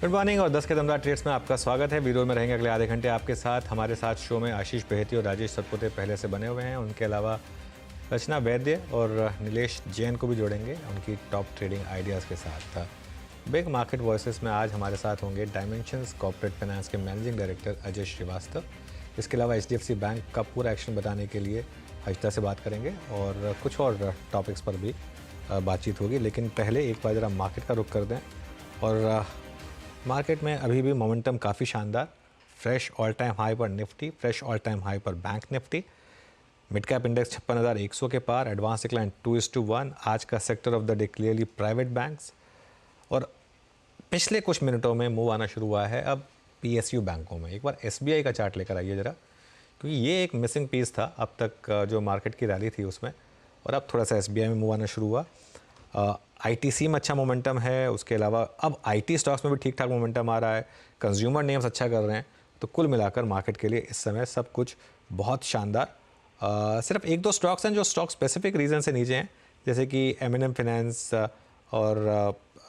Good morning और 10 के दमदार ट्रेड्स में आपका स्वागत है। वीडियो में रहेंगे अगले आधे घंटे आपके साथ। हमारे साथ शो में आशीष बेहती और राजेश सतपुते पहले से बने हुए हैं। उनके अलावा रचना वैद्य और नीलेश जैन को भी जोड़ेंगे उनकी टॉप ट्रेडिंग आइडियाज़ के साथ। बिग मार्केट वॉइसेस में आज हमारे साथ होंगे डायमेंशंस कॉर्पोरेट फाइनेंस के मैनेजिंग डायरेक्टर अजय श्रीवास्तव। इसके अलावा HDFC बैंक का पूरा एक्शन बताने के लिए हर्षिता से बात करेंगे और कुछ और टॉपिक्स पर भी बातचीत होगी। लेकिन पहले एक बार ज़रा मार्केट का रुख कर दें। और मार्केट में अभी भी मोमेंटम काफ़ी शानदार। फ्रेश ऑल टाइम हाई पर Nifty, fresh all time high पर bank Nifty. Mid cap index 56,100 के पार। Advance decline 2:1। आज का sector of the day clearly private banks. और पिछले कुछ मिनटों में मूव आना शुरू हुआ है अब PSU बैंकों में। एक बार SBI का चार्ट लेकर आइए ज़रा, क्योंकि ये एक मिसिंग पीस था अब तक जो मार्केट की रैली थी उसमें, और अब थोड़ा सा SBI में मूव आना शुरू हुआ। ITC में अच्छा मोमेंटम है। उसके अलावा अब IT स्टॉक्स में भी ठीक ठाक मोमेंटम आ रहा है। कंज्यूमर नेम्स अच्छा कर रहे हैं। तो कुल मिलाकर मार्केट के लिए इस समय सब कुछ बहुत शानदार। सिर्फ एक दो स्टॉक्स हैं जो स्टॉक स्पेसिफिक रीज़न से नीचे हैं, जैसे कि M&M फाइनेंस और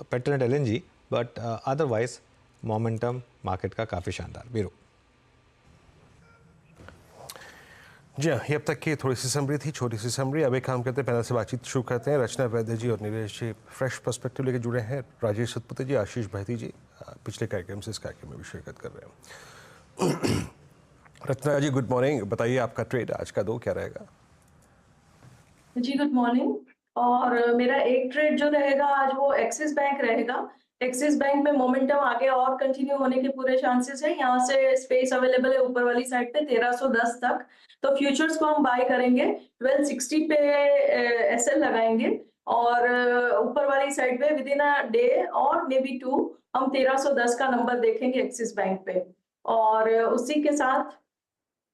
Petronet LNG, but otherwise momentum market का काफ़ी शानदार। बीरू जी हाँ, ये अब तक की थोड़ी सी समरी थी, छोटी सी समरी। अब एक काम करते हैं, पैनल से बातचीत शुरू करते हैं। रचना वैद्य जी और नीलेश जी फ्रेश पर्सपेक्टिव लेके जुड़े हैं। राजेश सतपुते जी, आशीष बेहती जी पिछले कार्यक्रम से इस कार्यक्रम में भी शिरकत कर रहे हैं। रचना जी गुड मॉर्निंग, बताइए आपका ट्रेड आज का दो क्या रहेगा? जी गुड मॉर्निंग। और मेरा एक ट्रेड जो रहेगा आज वो एक्सिस बैंक रहेगा। एक्सिस बैंक में मोमेंटम आगे और कंटिन्यू होने के पूरे चांसेस है। यहाँ से स्पेस अवेलेबल है ऊपर वाली साइड पे 1310 तक। तो फ्यूचर्स को हम बाय करेंगे 1260 पे SL लगाएंगे और ऊपर वाली साइड पे विद इन अ डे और मे बी 2 हम 1310 का नंबर देखेंगे एक्सिस बैंक पे। और उसी के साथ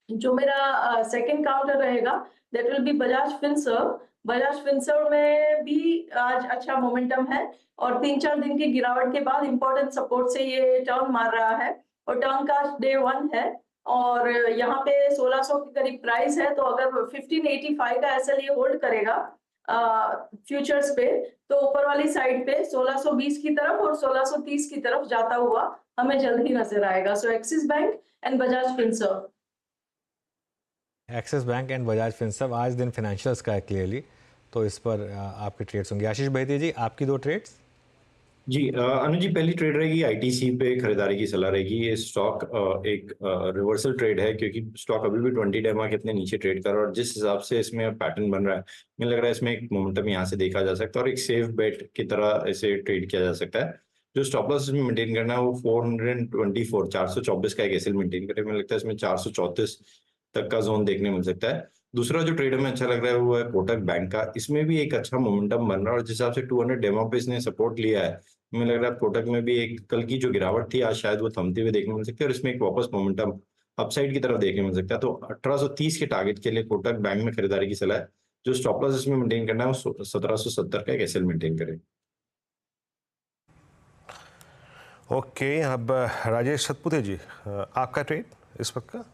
जो मेरा सेकंड काउंटर रहेगा that will be Bajaj Finserv. Bajaj Finserv में भी आज अच्छा मोमेंटम है और 3-4 दिन की गिरावट के बाद इंपॉर्टेंट सपोर्ट से ये टर्न मार रहा है और टर्न का डे 1 है और यहाँ पे 1600 के करीब प्राइस है। तो अगर 1585 का SL ये होल्ड करेगा फ्यूचर्स पे तो ऊपर वाली साइड पे 1620 की तरफ और 1630 की तरफ जाता हुआ हमें जल्द ही नजर आएगा। So Axis Bank and Bajaj Finserv. Axis Bank and Bajaj Finserv आज दिन फाइनेंशियल्स का है क्लियरली, तो इस पर आपके ट्रेड्स होंगे। आशीष बेहती जी, आपकी दो ट्रेड्स। जी अनुज जी, पहली ट्रेड रहेगी ITC पे खरीदारी की सलाह रहेगी। ये स्टॉक एक रिवर्सल ट्रेड है क्योंकि स्टॉक अभी भी 20 डेमा के इतने नीचे ट्रेड कर रहा है और जिस हिसाब से इसमें पैटर्न बन रहा है मुझे लग रहा है इसमें एक मोमेंटम यहाँ से देखा जा सकता है और एक सेफ बेट की तरह इसे ट्रेड किया जा सकता है। जो स्टॉप लॉस इसमें मेंटेन करना है वो 424 का एक SL मेंटेन करे। मुझे लगता है इसमें 434 तक का जोन देखने मिल सकता है। दूसरा जो ट्रेड हमें अच्छा लग रहा है वो है कोटक बैंक का। इसमें भी एक अच्छा मोमेंटम बन रहा है और जिस हिसाब से 200 डेमो पे इसने सपोर्ट लिया है मुझे लग रहा है कोटक में भी एक कल की जो गिरावट थी आज शायद वो थमते हुए देखने मिल सकती है और इसमें एक वापस मोमेंटम अपसाइड की तरफ देखने मिल सकता है। तो 1830 के टारगेट के लिए कोटक बैंक में खरीदारी की सलाह है। जो स्टॉप लॉस इसमें मेंटेन करना है वो 1770 का एक SL मेंटेन करे। ओके, अब राजेश सतपुते जी आपका ट्रेड इस वक्त का?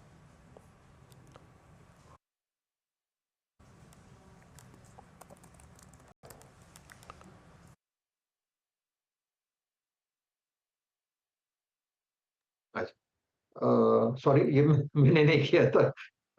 सॉरी, ये मैंने नहीं किया था,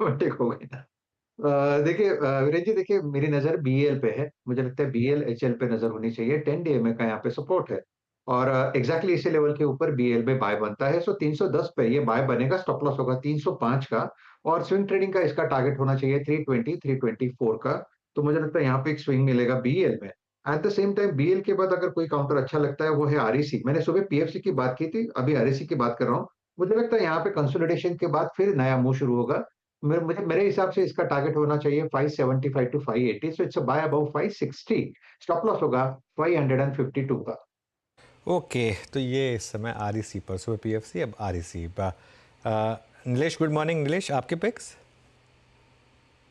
मिस्टेक हो गई था। देखिए वीरेंद्र जी, देखिए मेरी नजर BL पे है। मुझे लगता है BL HL पे नजर होनी चाहिए। 10 DMA का यहाँ पे सपोर्ट है और एग्जैक्टली इसी लेवल के ऊपर BL में बाय बनता है। सो 310 पे ये बाय बनेगा। स्टॉप लॉस होगा 305 का और स्विंग ट्रेडिंग का इसका टारगेट होना चाहिए 320 324 का। तो मुझे लगता है यहाँ पे एक स्विंग मिलेगा BL में। At the same time BL के बाद अगर कोई काउंटर अच्छा लगता है वो है REC। मैंने सुबह PFC की बात की थी, अभी REC की बात कर रहा हूँ। मुझे लगता है यहाँ पे कंसोलिडेशन के बाद फिर नया मूव शुरू होगा। मेरे हिसाब से इसका टारगेट होना चाहिए 575 to 580। So it's buy about 560। Stop loss होगा 552 का। ओके, तो ये इस समय REC पर, सुबह PFC अब REC। Nilesh good morning. Nilesh, आपके pics?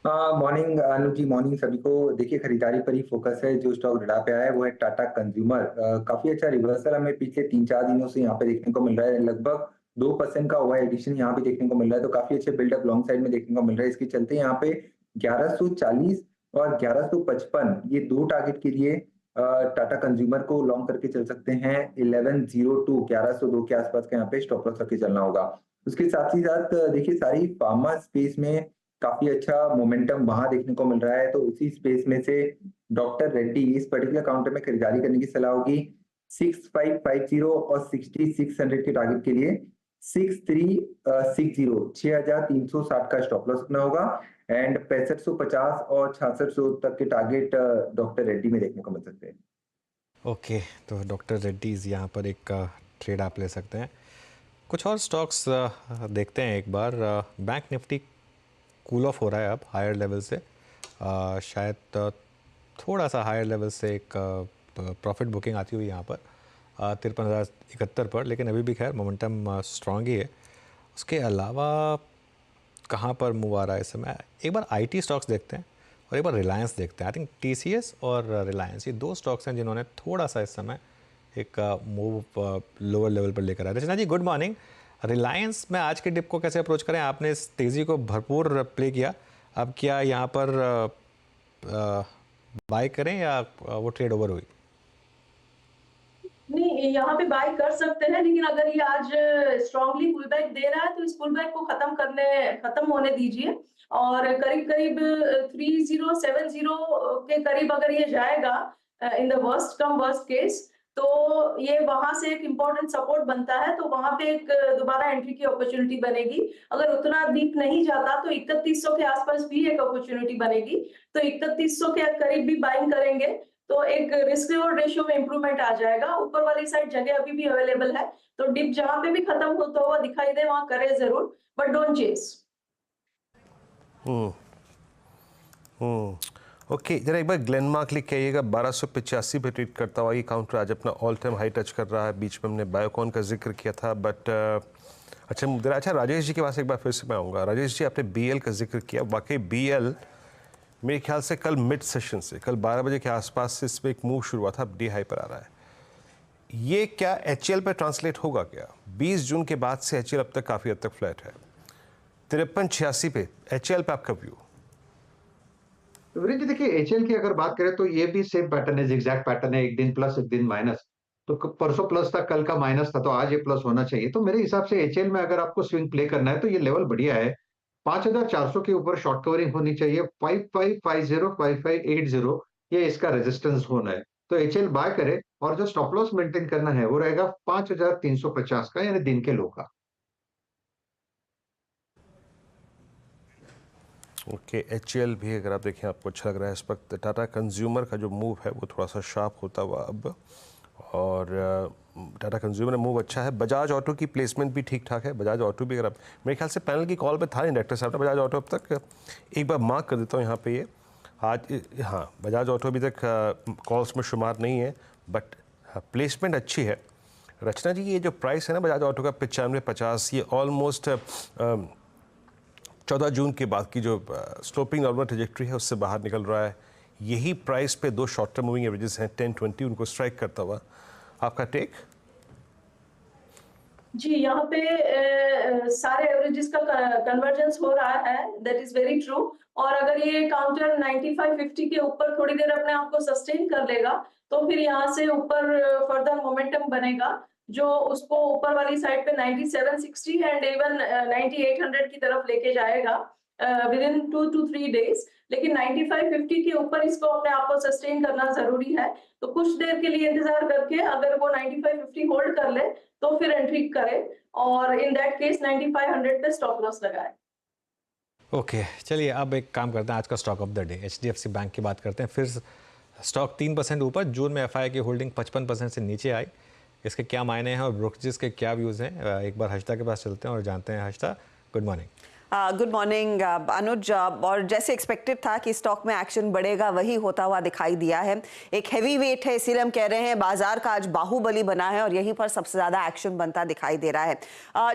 Morning Anu ji, morning सभी को। देखिए खरीदारी पर ही फोकस है। जो स्टॉक रिड़ा पे आया है वो है टाटा कंज्यूमर। काफी अच्छा रिवर्सल हमें पिछले 3-4 दिनों से यहाँ पे देखने को मिल रहा है। लगभग 2% का ओवर एडिशन यहाँ पे देखने को मिल रहा है। तो काफी अच्छे बिल्डअप लॉन्ग साइड में देखने को मिल रहा है। इसके चलते यहाँ पे 1140 और 1155 ये दो टारगेट के लिए टाटा कंज्यूमर को लॉन्ग करके चल सकते हैं 1102 के आसपास का यहाँ पे स्टॉप लॉस रख के चलना होगा। उसके साथ ही साथ देखिए सारी फार्मा स्पेस में काफी अच्छा मोमेंटम वहां देखने को मिल रहा है, तो उसी स्पेस में से डॉक्टर रेड्डी इस पर्टिकुलर काउंटर में खरीदारी करने की सलाह होगी। 6550 और 6600 के टारगेट के लिए 6360 का स्टॉप लॉस रखना होगा एंड 6550 और 6600 तक के टारगेट डॉक्टर रेड्डी में देखने को मिल सकते हैं। ओके, तो डॉक्टर रेड्डीज यहाँ पर एक ट्रेड आप ले सकते हैं। कुछ और स्टॉक्स देखते हैं एक बार। बैंक निफ्टी कूल ऑफ हो रहा है अब हायर लेवल से, शायद थोड़ा सा हायर लेवल से एक प्रॉफिट बुकिंग आती हुई यहाँ पर 53,071 पर, लेकिन अभी भी खैर मोमेंटम स्ट्रॉन्ग ही है। उसके अलावा कहाँ पर मूव आ रहा है इस समय? एक बार आईटी स्टॉक्स देखते हैं और एक बार रिलायंस देखते हैं। आई थिंक टीसीएस और रिलायंस ये दो स्टॉक्स हैं जिन्होंने थोड़ा सा इस समय एक मूव लोअर लेवल पर लेकर आए। रचना जी गुड मॉर्निंग। रिलायंस में आज के डिप को कैसे अप्रोच करें? आपने इस तेज़ी को भरपूर प्ले किया, अब क्या यहाँ पर बाय करें या वो ट्रेड ओवर हुई? नहीं, यहाँ पे बाय कर सकते हैं, लेकिन अगर ये आज स्ट्रांगली पुल बैक दे रहा है तो इस पुल बैक को खत्म होने दीजिए और करीब करीब 3070 के करीब अगर ये जाएगा in the worst come worst case, तो ये वहां से एक इम्पोर्टेंट सपोर्ट बनता है, तो वहां पे एक दोबारा एंट्री की अपॉर्चुनिटी बनेगी। अगर उतना डीप नहीं जाता तो 3100 के आसपास भी एक अपॉर्चुनिटी बनेगी, तो 3100 के करीब भी बाइंग करेंगे तो एक रिस्क रिवॉर्ड रेशियो में इंप्रूवमेंट आ जाएगा। ऊपर वाली साइड जगह अभी भी अवेलेबल है, तो डिप जहां पे भी खत्म होता हुआ दिखाई दे वहां करे जरूर, बट डोंट चेस। ओके, जरा एक बार ग्लेनमार्क लिख के आइएगा। 1285 पे ट्रेड करता हुआ ये काउंटर आज अपना ऑल टाइम हाई टच कर रहा है। बीच में हमने बायोकॉन का जिक्र किया था, बट अच्छा राजेश जी के पास एक बार फिर से मैं आऊँगा। राजेश जी, आपने बीएल का जिक्र किया। वाकई बीएल मेरे ख्याल से कल मिड सेशन से कल 12 बजे के आसपास से इस पर एक मूव शुरू हुआ था, अब डी हाई पर आ रहा है। ये क्या एचएल पर ट्रांसलेट होगा क्या? 20 जून के बाद से एचएल अब तक काफ़ी हद तक फ्लैट है। 5386 पे एचएल पे आपका व्यू? वीरेंद्र जी देखिए, एचएल की अगर बात करें तो ये भी सेम पैटर्न है, जिगजैग पैटर्न है, एक दिन प्लस एक दिन माइनस। तो परसों प्लस था, कल का माइनस था, तो आज ये प्लस होना चाहिए। तो मेरे हिसाब से एचएल में अगर आपको स्विंग प्ले करना है तो ये लेवल बढ़िया है। 5400 के ऊपर शॉर्ट कवरिंग होनी चाहिए। 5550 5580 ये इसका रेजिस्टेंस जोन है, तो एचएल बाय करे और जो स्टॉप लॉस मेंटेन करना है वो रहेगा 5350 का, यानी दिन के लो का। ओके, एचएल भी अगर आप देखें आपको अच्छा लग रहा है इस वक्त। टाटा कंज्यूमर का जो मूव है वो थोड़ा सा शार्प होता हुआ अब, और टाटा कंज्यूमर में मूव अच्छा है। बजाज ऑटो की प्लेसमेंट भी ठीक ठाक है। बजाज ऑटो भी अगर आप, मेरे ख्याल से पैनल की कॉल पे था नहीं डायरेक्टर साहब ने बजाज ऑटो अब तक। एक बार मार्क कर देता हूँ यहाँ पे ये आज, हाँ बजाज ऑटो अभी तक कॉल्स में शुमार नहीं है, बट प्लेसमेंट अच्छी है। रचना जी, ये जो प्राइस है ना बजाज ऑटो का 9550, ये ऑलमोस्ट 14 जून के बाद की जो स्लोपिंग नॉर्मल ट्रेजेक्ट्री है उससे बाहर निकल रहा है। यही प्राइस पे दो शॉर्ट टर्म मूविंग एवरेजेस हैं 10-20, उनको स्ट्राइक करता हुआ। आपका टेक? जी, यहाँ पे सारे एवरेजेस का कन्वर्जेंस हो रहा है, दैट इज वेरी ट्रू। और अगर ये काउंटर 9550 के ऊपर थोड़ी देर अपने आप को सस्टेन कर लेगा तो फिर यहाँ से ऊपर फर्दर मोमेंटम बनेगा जो उसको ऊपर वाली साइड पे 9760 एंड इवन 9800 की तरफ लेके जाएगा विद इन 2 to 3 डेज। लेकिन 9550 के ऊपर इसको अपने आप को सस्टेन करना जरूरी है, तो कुछ देर के लिए इंतजार करके अगर वो 9550 होल्ड कर ले तो फिर एंट्री करे और इन दैट केस 9500 पे स्टॉप लॉस लगाए। ओके, चलिए अब एक काम करते हैं, आज का stock of the day HDFC bank की बात करते हैं। फिर स्टॉक 3% ऊपर, जून में एफआई की होल्डिंग 55% से नीचे आई। इसके क्या मायने हैं और ब्रोकरेज के क्या व्यूज़ हैं? एक बार हर्षिता के पास चलते हैं और जानते हैं। Harshita, good morning. Good morning Anuj. और जैसे एक्सपेक्टेड था कि स्टॉक में एक्शन बढ़ेगा, वही होता हुआ दिखाई दिया है। एक हैवी वेट है, इसीलिए हम कह रहे हैं बाजार का आज बाहुबली बना है और यहीं पर सबसे ज्यादा एक्शन बनता दिखाई दे रहा है।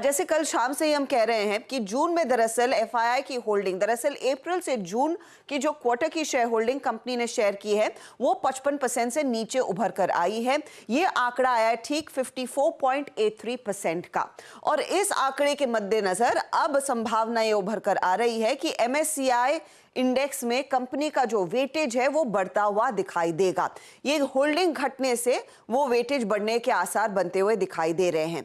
जैसे कल शाम से ही हम कह रहे हैं कि जून में दरअसल एफआईआई की होल्डिंग, दरअसल अप्रैल से जून की जो क्वार्टर की शेयर होल्डिंग कंपनी ने शेयर की है वो 55% से नीचे उभर कर आई है। ये आंकड़ा आया है ठीक 54.83% का, और इस आंकड़े के मद्देनजर अब संभावना ये उभर कर आ रही है कि MSCI इंडेक्स में कंपनी का जो वेटेज है वो बढ़ता हुआ दिखाई देगा। ये होल्डिंग घटने से वो वेटेज बढ़ने के आसार बनते हुए दिखाई दे रहे हैं।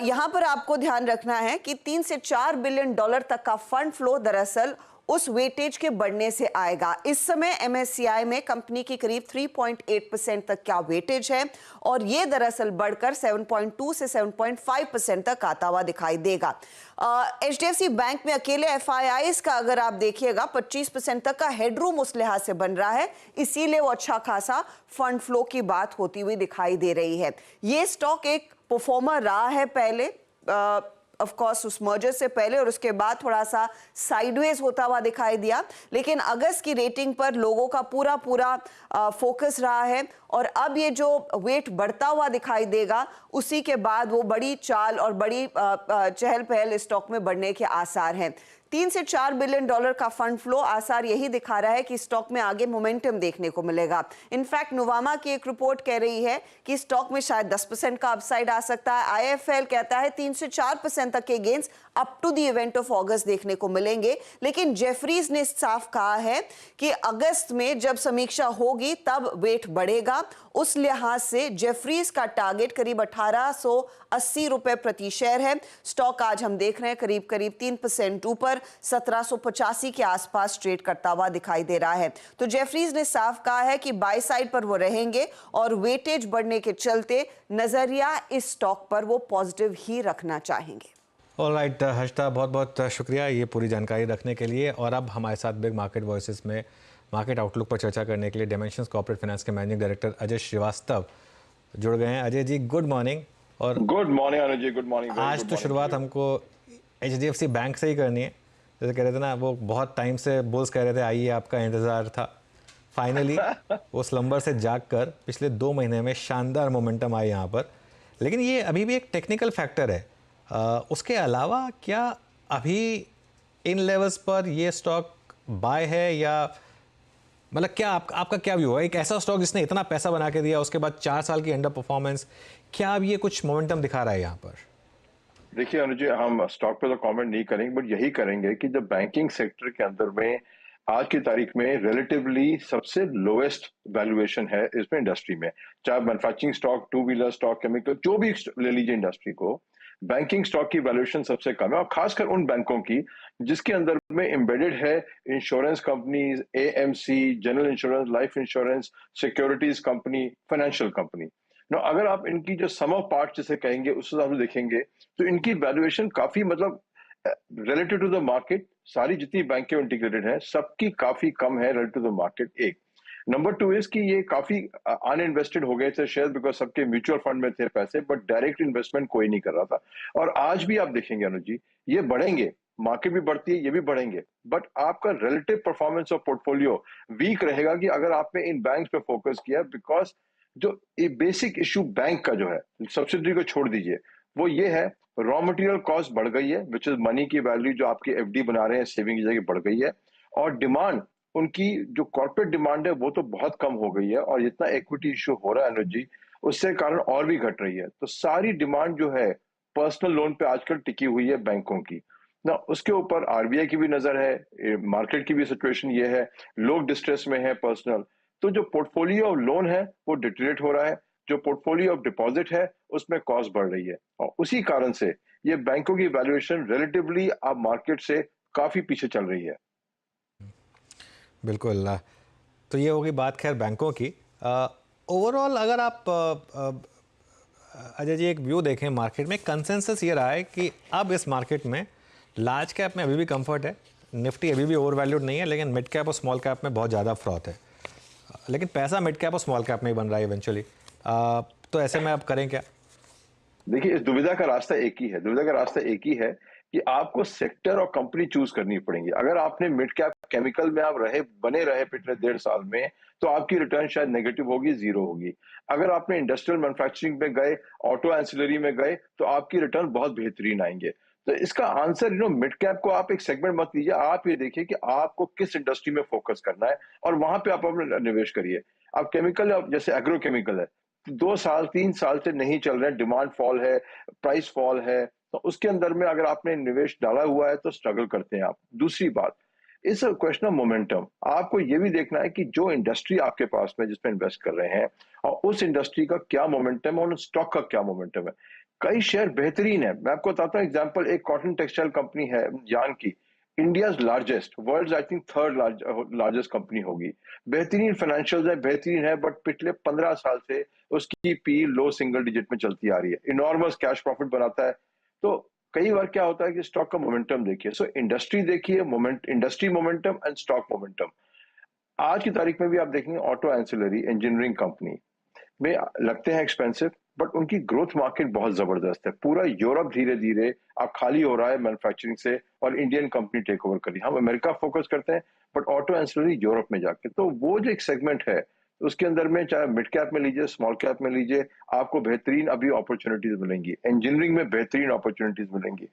यहां पर आपको ध्यान रखना है कि 3 से 4 बिलियन डॉलर तक का फंड फ्लो दरअसल उस वेटेज के बढ़ने से आएगा। इस समय MSCI में कंपनी की करीब 3.8% तक का वेटेज है और ये दरअसल बढ़कर 7.2 से 7.5% तक आता हुआ दिखाई देगा। HDFC बैंक में अकेले FIIs का अगर आप देखिएगा 25% तक का हेडरूम उस लिहाज से बन रहा है, इसीलिए वो अच्छा खासा फंड फ्लो की बात होती हुई दिखाई दे रही है। ये स्टॉक एक परफॉर्मर रहा है पहले, ऑफ कोर्स उस मर्जर से पहले, और उसके बाद थोड़ा सा साइडवेज होता हुआ दिखाई दिया, लेकिन अगस्त की रेटिंग पर लोगों का पूरा फोकस रहा है और अब ये जो वेट बढ़ता हुआ दिखाई देगा उसी के बाद वो बड़ी चाल और बड़ी चहल पहल स्टॉक में बढ़ने के आसार हैं। 3 से 4 बिलियन डॉलर का फंड फ्लो आसार यही दिखा रहा है कि स्टॉक में आगे मोमेंटम देखने को मिलेगा। इनफैक्ट नुवामा की एक रिपोर्ट कह रही है कि स्टॉक में शायद 10% का अपसाइड आ सकता है। IIFL कहता है 3 से 4% तक के gains up to the event of August देखने को मिलेंगे, लेकिन जेफरीज ने साफ कहा है कि अगस्त में जब समीक्षा होगी तब वेट बढ़ेगा। उस लिहाज से जेफरीज का टारगेट करीब 1880 रुपए प्रति शेयर है। स्टॉक आज हम देख रहे हैं करीब 3% ऊपर 1785 के आसपास ट्रेड करता हुआ दिखाई दे रहा है। तो जेफरीज ने साफ कहा है कि बाय साइड पर वो रहेंगे और वेटेज बढ़ने के चलते नजरिया इस स्टॉक पर वो पॉजिटिव ही रखना चाहेंगे। ऑलराइट हर्षिता, बहुत बहुत शुक्रिया ये पूरी जानकारी रखने के लिए। और अब हमारे साथ बिग मार्केट वॉइसेस में मार्केट आउटलुक पर चर्चा करने के लिए डायमेंशंस कॉर्पोरेट फाइनेंस के मैनेजिंग डायरेक्टर अजय श्रीवास्तव जुड़ गए हैं। Ajay ji, good morning. और गुड मॉर्निंग अनुज जी, गुड मॉर्निंग। आज तो शुरुआत हमको HDFC बैंक से ही करनी है। जैसे कह रहे थे ना, वो बहुत टाइम से बुल्स कह रहे थे आइए, आपका इंतज़ार था। फाइनली वो स्लंबर से जाग कर पिछले 2 महीने में शानदार मोमेंटम आए यहाँ पर। लेकिन ये अभी भी एक टेक्निकल फैक्टर है। उसके अलावा क्या अभी इन लेवल्स पर ये स्टॉक बाय है, या मतलब क्या आपका क्या व्यू है? एक ऐसा स्टॉक जिसने इतना पैसा बना के दिया, उसके बाद 4 साल की अंडर परफॉर्मेंस, क्या अब ये कुछ मोमेंटम दिखा रहा है यहाँ पर? देखिए अनुज जी, हम स्टॉक पे तो कमेंट नहीं करेंगे, बट यही करेंगे कि जब बैंकिंग सेक्टर के अंदर में आज की तारीख में रिलेटिवली सबसे लोएस्ट वैल्यूएशन है इसमें इंडस्ट्री में, चाहे manufacturing stock, 2 wheeler stock, chemical, जो भी ले लीजिए इंडस्ट्री को, बैंकिंग स्टॉक की वैल्यूएशन सबसे कम है। और खासकर उन बैंकों की जिसके अंदर में एम्बेडेड है insurance companies, AMC, general insurance, life insurance, securities company, financial company. अगर आप इनकी जो सम ऑफ पार्ट जिसे कहेंगे उस हिसाब से देखेंगे तो इनकी वैल्यूएशन काफी, मतलब रिलेटिव टू द मार्केट, सारी जितनी बैंकें इंटीग्रेटेड हैं सबकी काफी कम है रिलेटिव टू द मार्केट। एक नंबर 2 इज कि ये काफी अनइन्वेस्टेड हो गए थे शेयर, बिकॉज सबके म्यूचुअल फंड में थे पैसे, बट डायरेक्ट इन्वेस्टमेंट कोई नहीं कर रहा था। और आज भी आप देखेंगे अनुज जी, ये बढ़ेंगे, मार्केट भी बढ़ती है, ये भी बढ़ेंगे, बट आपका relative performance of portfolio weak रहेगा कि अगर आपने इन बैंक्स पे फोकस किया। बिकॉज जो बेसिक इशू बैंक का जो है, सब्सिडी को छोड़ दीजिए, वो ये है रॉ मटेरियल कॉस्ट बढ़ गई है, विच इज मनी की वैल्यू जो आपकी FD बना रहे हैं सेविंग की जगह बढ़ गई है, और डिमांड, उनकी जो कॉर्पोरेट डिमांड है वो तो बहुत कम हो गई है, और जितना इक्विटी इशू हो रहा है अनुज जी, उससे कारण और भी घट रही है। तो सारी डिमांड जो है पर्सनल लोन पे आजकल टिकी हुई है बैंकों की ना। उसके ऊपर RBI की भी नजर है, मार्केट की भी सिचुएशन ये है, लोग डिस्ट्रेस में है पर्सनल। तो जो पोर्टफोलियो ऑफ लोन है वो डिटेरियोरेट हो रहा है, जो पोर्टफोलियो ऑफ डिपॉजिट है उसमें कॉस्ट बढ़ रही है, और उसी कारण से ये बैंकों की वैल्यूएशन रिलेटिवली अब मार्केट से काफी पीछे चल रही है। बिल्कुल। तो ये होगी बात खैर बैंकों की। ओवरऑल अगर आप अजय जी एक व्यू देखें मार्केट में, कंसेंसस ये रहा है कि अब इस मार्केट में लार्ज कैप में अभी भी कंफर्ट है, निफ्टी अभी भी ओवर वैल्यूड नहीं है, लेकिन मिड कैप और स्मॉल कैप में बहुत ज़्यादा फ्रॉथ है। लेकिन पैसा मिड कैप और स्मॉल कैप में ही बन रहा है इवेंचुअली। तो ऐसे में आप करें क्या? देखिए, इस दुविधा का रास्ता एक ही है, दुविधा का रास्ता एक ही है कि आपको सेक्टर और कंपनी चूज करनी पड़ेगी। अगर आपने मिड कैप केमिकल में आप बने रहे पिछले 1.5 साल में, तो आपकी रिटर्न शायद नेगेटिव होगी, 0 होगी। अगर आपने इंडस्ट्रियल मैन्युफैक्चरिंग में गए, ऑटो एंसिलरी में गए, तो आपकी रिटर्न बहुत बेहतरीन आएंगे। तो इसका आंसर मिड कैप को आप एक सेगमेंट मत लीजिए, आप ये देखिए कि आपको किस इंडस्ट्री में फोकस करना है और वहां पे आप अपना निवेश करिए। अब केमिकल, जैसे एग्रोकेमिकल है, 2 साल 3 साल से नहीं चल रहे, डिमांड फॉल है, प्राइस फॉल है, तो उसके अंदर में अगर आपने निवेश डाला हुआ है तो स्ट्रगल करते हैं आप। दूसरी बात, इस क्वेश्चन ऑफ मोमेंटम, आपको ये भी देखना है कि जो इंडस्ट्री आपके पास में जिसमें इन्वेस्ट कर रहे हैं और उस इंडस्ट्री का क्या मोमेंटम है और उस स्टॉक का क्या मोमेंटम है। कई शेयर बेहतरीन है, मैं आपको बताता हूँ एग्जांपल, एक कॉटन टेक्सटाइल कंपनी है यान की, India's largest, world I think third largest company होगी, बेहतरीन फाइनेंशियल्स है, बेहतरीन है, बट पिछले 15 साल से उसकी पी लो सिंगल डिजिट में चलती आ रही है, इनॉर्मस कैश प्रॉफिट बनाता है। तो कई बार क्या होता है कि स्टॉक का मोमेंटम देखिए, सो इंडस्ट्री देखिए, industry momentum and stock momentum. आज की तारीख में भी आप देखेंगे ऑटो एंसिलरी इंजीनियरिंग कंपनी में लगते हैं एक्सपेंसिव, बट उनकी ग्रोथ मार्केट बहुत जबरदस्त है। पूरा यूरोप धीरे धीरे अब खाली हो रहा है मैन्युफैक्चरिंग से और इंडियन कंपनी टेक ओवर कर रही है। हम अमेरिका फोकस करते हैं बट ऑटो एंसिलरी यूरोप में जाके, तो वो जो एक सेगमेंट है उसके अंदर में चाहे मिड कैप में लीजिए, स्मॉल कैप में लीजिए, आपको बेहतरीन अभी अपॉर्चुनिटीज मिलेंगी, इंजीनियरिंग में बेहतरीन अपॉर्चुनिटीज मिलेंगी।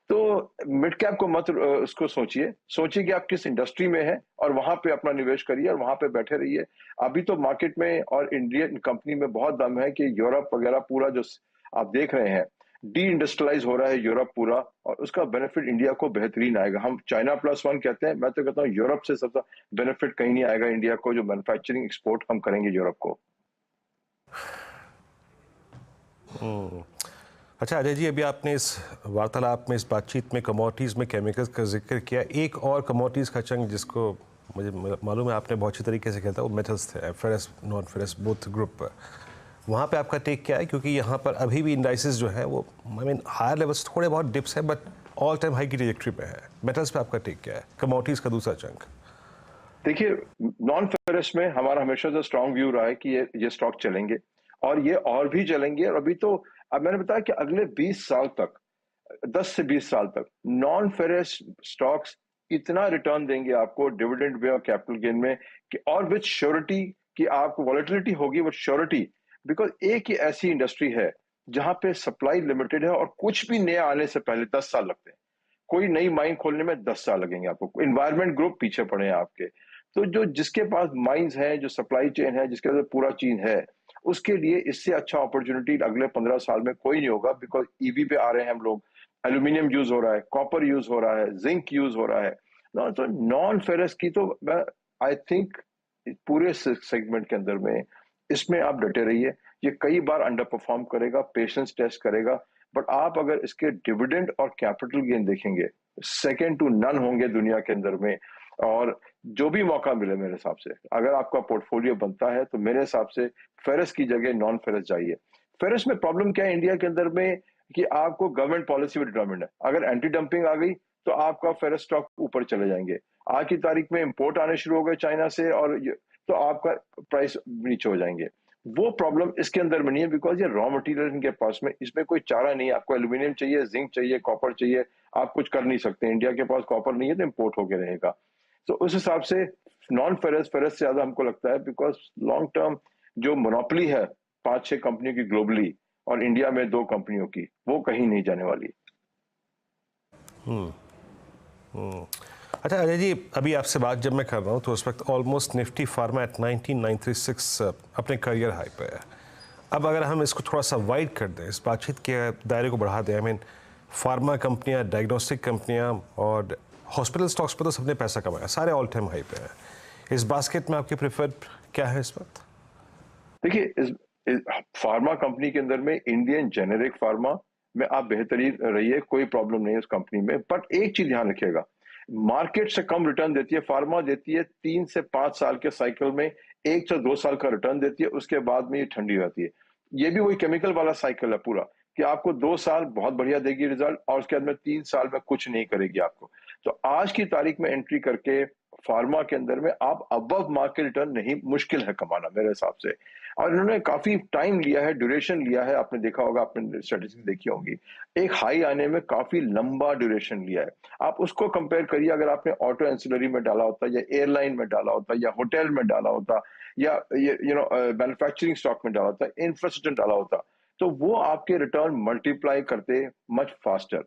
तो मिड कैप को मत उसको सोचिए कि आप किस इंडस्ट्री में है और वहां पे अपना निवेश करिए और वहां पे बैठे रहिए। अभी तो मार्केट में और इंडियन कंपनी में बहुत दम है कि यूरोप वगैरह पूरा जो आप देख रहे हैं डी इंडस्ट्रियलाइज हो रहा है यूरोप पूरा, और उसका बेनिफिट इंडिया को बेहतरीन आएगा। हम चाइना +1 कहते हैं, मैं तो कहता हूँ यूरोप से सबसे बेनिफिट कहीं नहीं आएगा इंडिया को, जो मैन्युफैक्चरिंग एक्सपोर्ट हम करेंगे यूरोप को। अच्छा अजय जी, अभी आपने इस वार्तालाप में, इस बातचीत में कमोडिटीज़ में केमिकल्स का जिक्र किया। एक और कमोडिटीज़ का चंग जिसको मुझे मालूम है आपने बहुत अच्छी तरीके से खेलता है, वो मेटल्स थे, ferrous non ferrous both group. वहाँ पे आपका टेक क्या है? क्योंकि यहाँ पर अभी भी इंडाइसेस जो है वो हायर लेवल्स थोड़े बहुत डिप्स है बट ऑल टाइम हाई की ट्रैजेक्टरी पे है। मेटल्स पे आपका टेक क्या है, कमोडिटीज़ का दूसरा चंक? देखिए, नॉन फेरस में हमारा हमेशा से स्ट्रॉन्ग व्यू रहा है कि ये स्टॉक चलेंगे और ये और भी चलेंगे। और अभी तो अब मैंने बताया कि अगले 20 साल तक, 10 से 20 साल तक नॉन फेरस स्टॉक्स इतना रिटर्न देंगे आपको डिविडेंड में और कैपिटल गेन में कि, और विद श्योरिटी कि आपको वॉलेटिलिटी होगी बट श्योरिटी, बिकॉज एक ही ऐसी इंडस्ट्री है जहां पे सप्लाई लिमिटेड है और कुछ भी नया आने से पहले 10 साल लगते हैं। कोई नई माइन खोलने में 10 साल लगेंगे आपको, इन्वायरमेंट ग्रुप पीछे पड़े हैं आपके। तो जो जिसके पास माइंस है, जो सप्लाई चेन है, जिसके पास पूरा चीज है, उसके लिए इससे अच्छा अपॉर्चुनिटी अगले 15 साल में कोई नहीं होगा। बिकॉज ईवी पे आ रहे हैं हम लोग, एल्यूमिनियम यूज हो रहा है, कॉपर यूज हो रहा है, जिंक यूज हो रहा है। तो नॉन फेरस की तो मैं आई थिंक पूरे सेगमेंट के अंदर में इसमें आप डटे रहिए। ये कई बार अंडर परफॉर्म करेगा, पेशेंस टेस्ट करेगा, बट आप अगर इसके डिविडेंड और कैपिटल गेन देखेंगे, सेकंड टू नन होंगे दुनिया के अंदर में। और जो भी मौका मिले मेरे हिसाब से, अगर आपका पोर्टफोलियो बनता है तो मेरे हिसाब से फेरस की जगह नॉन फेरस जाइए। फेरस में प्रॉब्लम क्या है इंडिया के अंदर में कि आपको गवर्नमेंट पॉलिसी में डिटरमिनेड है। अगर एंटी डंपिंग आ गई तो आपका फेरस स्टॉक ऊपर चले जाएंगे। आज की तारीख में इंपोर्ट आने शुरू हो गए चाइना से, और तो आपका प्राइस नीचे हो जाएंगे। वो प्रॉब्लम इसके अंदर में नहीं है, बिकॉज ये रॉ मटेरियल इनके पास में, इसमें कोई चारा नहीं है। आपको एल्यूमिनियम चाहिए, जिंक चाहिए, कॉपर चाहिए, आप कुछ कर नहीं सकते। इंडिया के पास कॉपर नहीं है तो इम्पोर्ट होकर रहेगा। तो उस हिसाब से नॉन फेरस फेरस से ज्यादा हमको लगता है, बिकॉज लॉन्ग टर्म जो मोनोपोली है 5-6 कंपनियों की ग्लोबली और इंडिया में 2 कंपनियों की, वो कहीं नहीं जाने वाली। अच्छा अजय जी, अभी आपसे बात जब मैं कर रहा हूँ तो उस वक्त ऑलमोस्ट निफ्टी फार्मा एट 19,936 अपने करियर हाई पे है। अब अगर हम इसको थोड़ा सा वाइड कर दें, इस बातचीत के दायरे को बढ़ा दें, आई मीन फार्मा कंपनियाँ, डायग्नोस्टिक कंपनियाँ और हॉस्पिटल स्टॉक्स पर तो सबने पैसा कमाया, सारे ऑल टाइम हाई पे हैं। इस बास्केट में आपके प्रेफर्ड क्या है इस वक्त? देखिए, इस फार्मा कंपनी के अंदर में इंडियन जेनेरिक फार्मा में आप बेहतरीन रहिए, कोई प्रॉब्लम नहीं है उस कंपनी में। बट एक चीज ध्यान रखिएगा, मार्केट से कम रिटर्न देती है फार्मा, देती है 3 से 5 साल के साइकिल में 1 से 2 साल का रिटर्न देती है, उसके बाद में ये ठंडी हो जाती है। ये भी वही केमिकल वाला साइकिल है पूरा, कि आपको 2 साल बहुत बढ़िया देगी रिजल्ट और उसके बाद में 3 साल में कुछ नहीं करेगी आपको। तो आज की तारीख में एंट्री करके फार्मा के अंदर में आप अबव मार्केट रिटर्न नहीं, मुश्किल है कमाना मेरे हिसाब से। और इन्होंने काफी टाइम लिया है, ड्यूरेशन लिया है, आपने देखा होगा, आपने स्टैटिस्टिक्स देखी होंगी, एक हाई आने में काफी लंबा ड्यूरेशन लिया है। आप उसको कंपेयर करिए, अगर आपने ऑटो एंसिलरी में डाला होता, या एयरलाइन में डाला होता, या होटल में डाला होता, या मैन्युफैक्चरिंग स्टॉक में डाला होता, इंफ्रास्ट्रक्चर डाला होता, तो वो आपके रिटर्न मल्टीप्लाई करते मच फास्टर।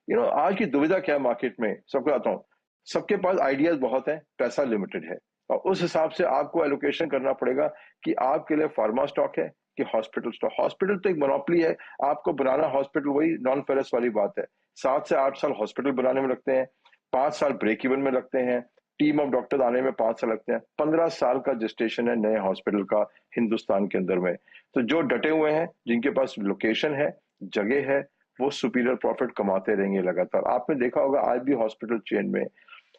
आज की दुविधा क्या है मार्केट में, सबको आता हूँ, सबके पास आइडियाज बहुत है, पैसा लिमिटेड है, और उस हिसाब से आपको एलोकेशन करना पड़ेगा कि आपके लिए फार्मा स्टॉक है कि हॉस्पिटल तो एक मोनोपोली है। आपको बनाना हॉस्पिटल, वही नॉन फेरस वाली बात है, 7 से 8 साल हॉस्पिटल बनाने में लगते हैं, 5 साल ब्रेक इवन में लगते हैं, टीम ऑफ डॉक्टर आने में 5 साल लगते हैं, 15 साल का जेस्टेशन है नए हॉस्पिटल का हिंदुस्तान के अंदर में। तो जो डटे हुए हैं, जिनके पास लोकेशन है, जगह है, वो सुपीरियर प्रॉफिट कमाते रहेंगे लगातार। आपने देखा होगा आज भी हॉस्पिटल चेन में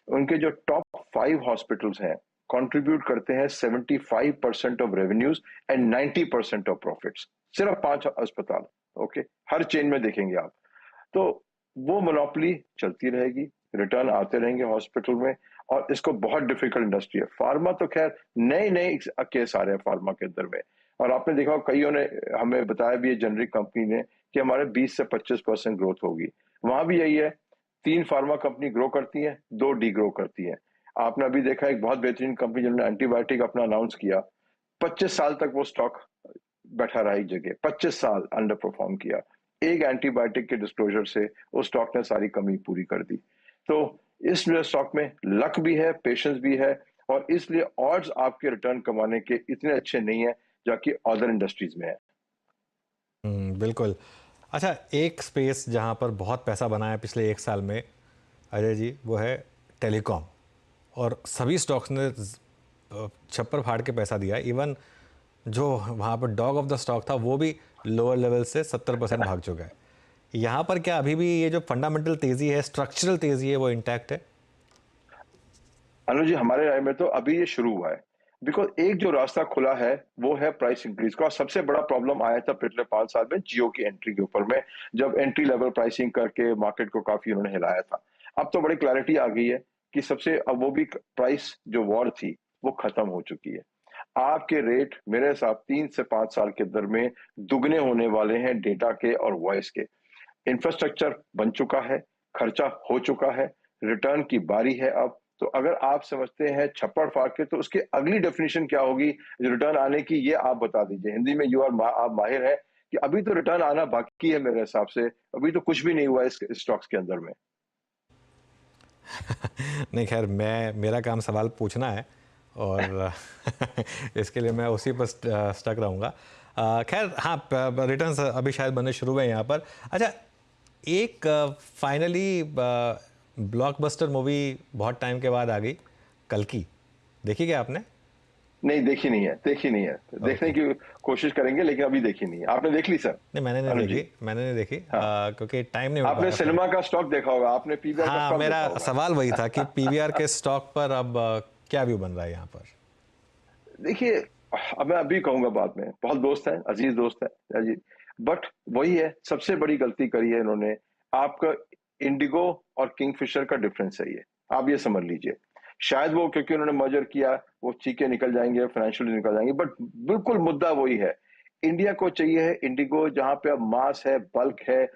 उनके जो टॉप 5 हॉस्पिटल्स हैं कंट्रीब्यूट करते हैं 75% of revenues and 90% of profits. सिर्फ 5 अस्पताल, ओके, हर चेन में देखेंगे आप। तो वो मोनोपोली चलती रहेगी, रिटर्न आते रहेंगे हॉस्पिटल में, और इसको बहुत डिफिकल्ट इंडस्ट्री है। फार्मा तो खैर नए केस आ रहे हैं फार्मा के अंदर में, और आपने देखा कईयों ने हमें बताया भी है, जेनरिक कंपनी ने, कि हमारे 20 से 25% ग्रोथ होगी। वहां भी यही है, 3 फार्मा कंपनी ग्रो करती हैं, 2 डी ग्रो करती हैं। आपने अभी देखा एक बहुत बेहतरीन कंपनी जिन्होंने एंटीबायोटिक अपना अनाउंस किया, 25 साल तक वो स्टॉक बैठा रहा एक जगह, 25 साल अंडर परफॉर्म किया। एक एंटीबायोटिक के डिस्क्लोजर से उस स्टॉक ने सारी कमी पूरी कर दी। तो इस स्टॉक में लक भी है, पेशेंस भी है, और इसलिए ऑड्स आपके रिटर्न कमाने के इतने अच्छे नहीं है जाकि अदर इंडस्ट्रीज में है। बिल्कुल। अच्छा, एक स्पेस जहाँ पर बहुत पैसा बना है पिछले 1 साल में अजय जी, वो है टेलीकॉम, और सभी स्टॉक्स ने छप्पर फाड़ के पैसा दिया। इवन जो वहाँ पर डॉग ऑफ द स्टॉक था वो भी लोअर लेवल से 70% भाग चुका है। यहाँ पर क्या अभी भी ये जो फंडामेंटल तेजी है, स्ट्रक्चरल तेजी है, वो इंटैक्ट है? अनुज जी, हमारे राय में तो अभी ये शुरू हुआ है, बिकॉज एक जो रास्ता खुला है वो है प्राइस इंक्रीज का। सबसे बड़ा प्रॉब्लम आया था पिछले 5 साल में जियो की एंट्री के ऊपर में, जब एंट्री लेवल प्राइसिंग करके मार्केट को काफी उन्होंने हिलाया था। अब तो बड़ी क्लैरिटी आ गई है कि अब वो भी प्राइस जो वॉर थी वो खत्म हो चुकी है। आपके रेट मेरे हिसाब 3 से 5 साल के अंदर में दुगने होने वाले हैं डेटा के और वॉइस के। इंफ्रास्ट्रक्चर बन चुका है, खर्चा हो चुका है, रिटर्न की बारी है अब। तो अगर आप समझते हैं छप्पड़ फाड़ के, तो उसकी अगली डेफिनेशन क्या होगी रिटर्न आने की, ये आप बता दीजिए। हिंदी में आप माहिर है कि अभी तो रिटर्न आना बाकी है मेरे हिसाब से, अभी तो कुछ भी नहीं हुआ इस स्टॉक्स के अंदर में। नहीं खैर, मेरा काम सवाल पूछना है और इसके लिए मैं उसी पर स्टक रहूँगा। खैर हाँ, रिटर्न्स अभी शायद बनने शुरू हुए हैं यहाँ पर। अच्छा, एक फाइनली ब्लॉकबस्टर मूवी बहुत टाइम के बाद आ गई, कल्कि। देखी क्या आपने? नहीं, देखी नहीं है। देखने की कोशिश करेंगे, लेकिन अभी देखी नहीं है। आपने देख ली सर? नहीं, मैंने नहीं देखी हाँ। क्योंकि टाइम नहीं। आपने सिनेमा का स्टॉक देखा होगा, आपने पीवीआर का स्टॉक मेरा सवाल वही था कि पीवीआर के स्टॉक पर अब क्या व्यू बन रहा है यहाँ पर? देखिए, अब मैं अभी कहूंगा, बाद में बहुत दोस्त हैं, अजीज दोस्त हैं जी, बट वही है, सबसे बड़ी गलती करी है इन्होंने। आपका इंडिगो और किंगफिशर का डिफरेंस है ये, आप ये समझ लीजिए। शायद वो क्योंकि उन्होंने मर्जर किया वो चीखे निकल जाएंगे, फाइनेंशियली निकल जाएंगे, बट बिल्कुल मुद्दा वही है। इंडिया को चाहिए है इंडिगो, जहां पे अब मास है, बल्क है,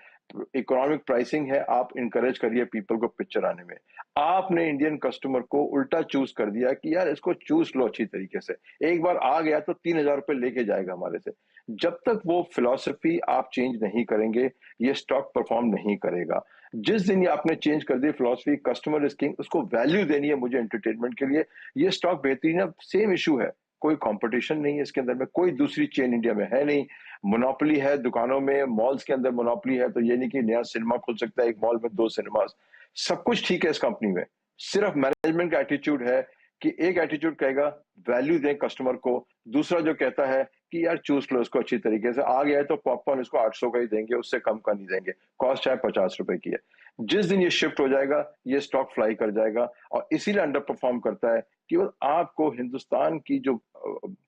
इकोनॉमिक प्राइसिंग है। आप इनकरेज करिए पीपल को पिक्चर आने में। आपने इंडियन कस्टमर को उल्टा चूज कर दिया कि यार इसको चूज लो अच्छी तरीके से, एक बार आ गया तो 3000 रुपए लेके जाएगा हमारे से। जब तक वो फिलॉसफी आप चेंज नहीं करेंगे, ये स्टॉक परफॉर्म नहीं करेगा। जिस दिन ये आपने चेंज कर दी फिलॉसफी, कस्टमर इज किंग, उसको वैल्यू देनी है मुझे एंटरटेनमेंट के लिए, ये स्टॉक बेहतरीन है। सेम इशू है, कोई कंपटीशन नहीं है इसके अंदर में, कोई दूसरी चेन इंडिया में है नहीं। मोनोपोली है दुकानों में, मॉल्स के अंदर मोनोपोली है, तो ये नहीं कि नया सिनेमा खुल सकता है एक मॉल में 2 सिनेमास। सब कुछ ठीक है इस कंपनी में, सिर्फ मैनेजमेंट का एटीट्यूड है कि एक एटीट्यूड कहेगा वैल्यू दें कस्टमर को, दूसरा जो कहता है कि यार चूज लो इसको अच्छी तरीके से। आ गया है तो पॉपकॉर्न इसको 800 का ही देंगे, उससे कम का नहीं देंगे, कॉस्ट चाहे 50 रुपए की है। जिस दिन ये शिफ्ट हो जाएगा ये स्टॉक फ्लाई कर जाएगा, और इसीलिए अंडर परफॉर्म करता है। केवल आपको हिंदुस्तान की जो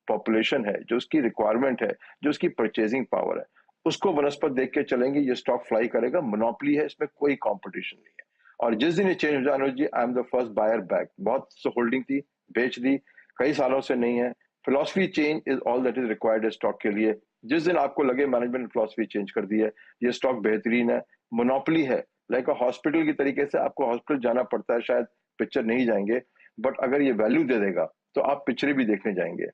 पॉपुलेशन है, जो उसकी रिक्वायरमेंट है, जो उसकी परचेजिंग पावर है, उसको वनस्पत देख के चलेंगे, ये स्टॉक फ्लाई करेगा। मोनोपोली है, इसमें कोई कॉम्पिटिशन नहीं है। और जिस दिन ये चेंज हो जाए Anuj ji, I am the first buyer back. बहुत होल्डिंग थी, बेच दी, कई सालों से नहीं है। Philosophy change is all that is required stock के लिए। जिस दिन आपको लगे मैनेजमेंट फिलॉसफी चेंज कर दी है, ये स्टॉक बेहतरीन है। मोनोपोली है, लाइक हॉस्पिटल की तरीके से आपको हॉस्पिटल जाना पड़ता है, शायद पिक्चर नहीं जाएंगे, बट अगर ये वैल्यू दे देगा तो आप पिक्चरें भी देखने जाएंगे।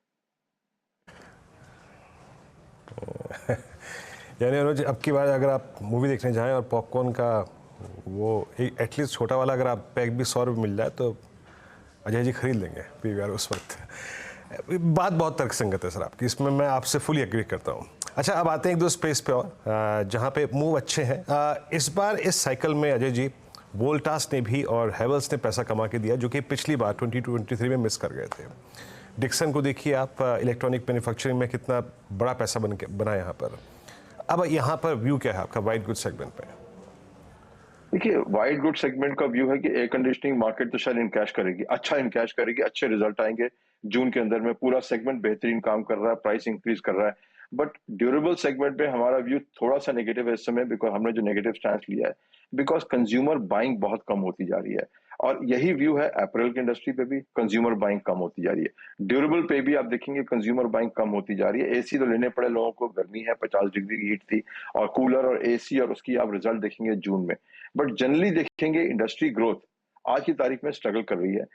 यानी अनुज, अब की बार अगर आप मूवी देखने जाएं और पॉपकॉर्न का वो एटलीस्ट छोटा वाला अगर आप पैक भी 100 रुपये मिल जाए तो अजय जी खरीद लेंगे पीवीआर उस वक्त। बात बहुत तर्कसंगत है सर आपकी, इसमें मैं आपसे फुली एग्री करता हूँ। अच्छा, अब आते हैं एक दो स्पेस पे और जहाँ पे मूव अच्छे हैं। इस बार इस साइकिल में अजय जी वोल्टास ने भी और हैवेल्स ने पैसा कमा के दिया, जो कि पिछली बार 2023 में मिस कर गए थे। डिक्सन को देखिए आप, इलेक्ट्रॉनिक मैन्युफैक्चरिंग में कितना बड़ा पैसा बना यहाँ पर। अब यहाँ पर व्यू क्या है आपका वाइट गुड सेगमेंट पे? देखिए, वाइट गुड सेगमेंट का व्यू है कि एयर कंडीशनिंग मार्केट तो शायद इनकैश करेगी, अच्छा इनकैश करेगी, अच्छे रिजल्ट आएंगे जून के अंदर में। पूरा सेगमेंट बेहतरीन काम कर रहा है, प्राइस इंक्रीज कर रहा है। बट ड्यूरेबल सेगमेंट में हमारा व्यू थोड़ा सा नेगेटिव है इस समय, बिकॉज हमने जो नेगेटिव स्टैंस लिया है बिकॉज कंज्यूमर बाइंग बहुत कम होती जा रही है। और यही व्यू है अपैरल की इंडस्ट्री पे भी, कंज्यूमर बाइंग कम होती जा रही है। ड्यूरेबल पे भी आप देखेंगे कंज्यूमर बाइंग कम होती जा रही है। एसी तो लेने पड़े लोगों को, गर्मी है, 50 डिग्री की हीट थी, और कूलर और एसी और उसकी आप रिजल्ट देखेंगे जून में। बट जनरली देखेंगे इंडस्ट्री ग्रोथ आज की तारीख में स्ट्रगल कर रही है।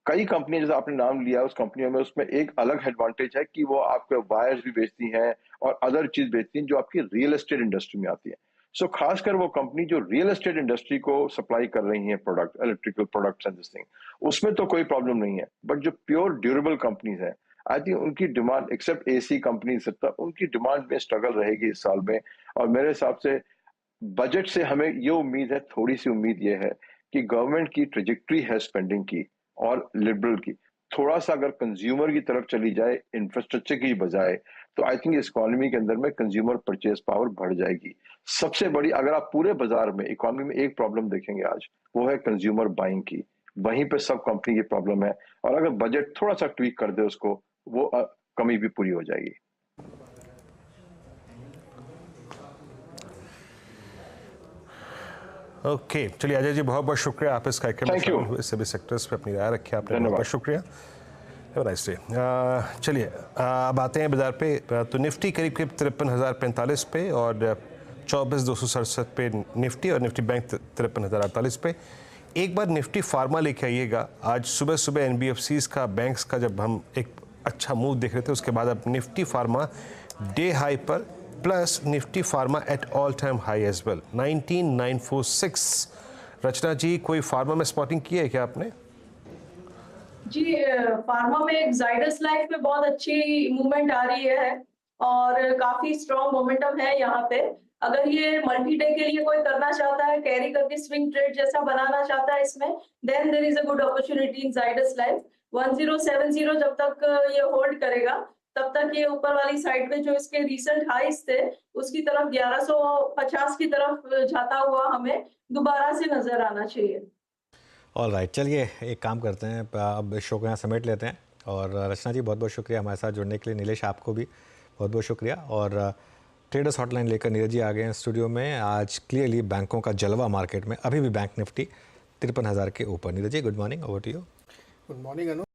कई कंपनियां जैसे आपने नाम लिया उस कंपनियों में, उसमें एक अलग एडवांटेज है कि वो आपके वायर्स भी बेचती हैं और अदर चीज बेचती हैं जो आपकी रियल एस्टेट इंडस्ट्री में आती है। सो खासकर वो कंपनी जो रियल एस्टेट इंडस्ट्री को सप्लाई कर रही है product, electrical products and this thing, उसमें तो कोई प्रॉब्लम नहीं है। बट जो प्योर ड्यूरेबल कंपनीज है, आई थिंक उनकी डिमांड, एक्सेप्ट एसी कंपनी उनकी डिमांड में स्ट्रगल रहेगी इस साल में। और मेरे हिसाब से बजट से हमें ये उम्मीद है, थोड़ी सी उम्मीद ये है कि गवर्नमेंट की ट्रेजेक्ट्री है स्पेंडिंग की और लिबरल की, थोड़ा सा अगर कंज्यूमर की तरफ चली जाए इंफ्रास्ट्रक्चर की बजाय, तो आई थिंक इस इकोनॉमी के अंदर में कंज्यूमर परचेज पावर बढ़ जाएगी। सबसे बड़ी, अगर आप पूरे बाजार में इकोनॉमी में एक प्रॉब्लम देखेंगे आज, वो है कंज्यूमर बाइंग की। वहीं पे सब कंपनी की प्रॉब्लम है, और अगर बजट थोड़ा सा ट्वीक कर दे उसको, वो कमी भी पूरी हो जाएगी। ओके, चलिए अजय जी बहुत बहुत शुक्रिया, आप इस कार्यक्रम में शामिल हुए, सभी सेक्टर्स पे अपनी राय रखी आपने, बहुत बहुत शुक्रिया। Nice day. चलिए अब आते हैं बाजार पे। तो निफ्टी करीब 53,045 पे और 24,267 पे निफ्टी, और निफ्टी बैंक 53,048 पे। एक बार निफ्टी फार्मा लेके आइएगा। आज सुबह सुबह एनबीएफसीज का, बैंक्स का जब हम एक अच्छा मूव देख रहे थे, उसके बाद अब निफ्टी फार्मा डे हाई पर, plus Nifty pharma at all time high as well 19,946। Rachna ji, कोई फार्मा में स्पॉटिंग की है क्या आपने? जी, फार्मा में एक जाइडस लाइफ में बहुत अच्छी मूवमेंट आ रही है और काफी स्ट्रॉन्ग मोमेंटम है यहाँ पे। अगर ये मल्टी डे के लिए कोई करना चाहता है, कैरी करके स्विंग ट्रेड जैसा बनाना चाहता है इसमें, then there is a good opportunity in Zydus life. 1070 जब तक ये होल्ड करेगा, तब तक ये ऊपर वाली साइड पे जो इसके रिसेंट हाइस थे उसकी तरफ 1150 की तरफ जाता हुआ हमें दोबारा से नजर आना चाहिए। ऑल राइट, चलिए एक काम करते हैं, अब शो को यहाँ समेट लेते हैं। और रचना जी बहुत बहुत शुक्रिया हमारे साथ जुड़ने के लिए। नीलेश, आपको भी बहुत बहुत शुक्रिया। और ट्रेडर्स हॉटलाइन लेकर नीरज जी आ गए हैं स्टूडियो में। आज क्लियरली बैंकों का जलवा मार्केट में, अभी भी बैंक निफ्टी 53,000 के ऊपर। Neeraj ji, good morning, over to you. Good morning Anu.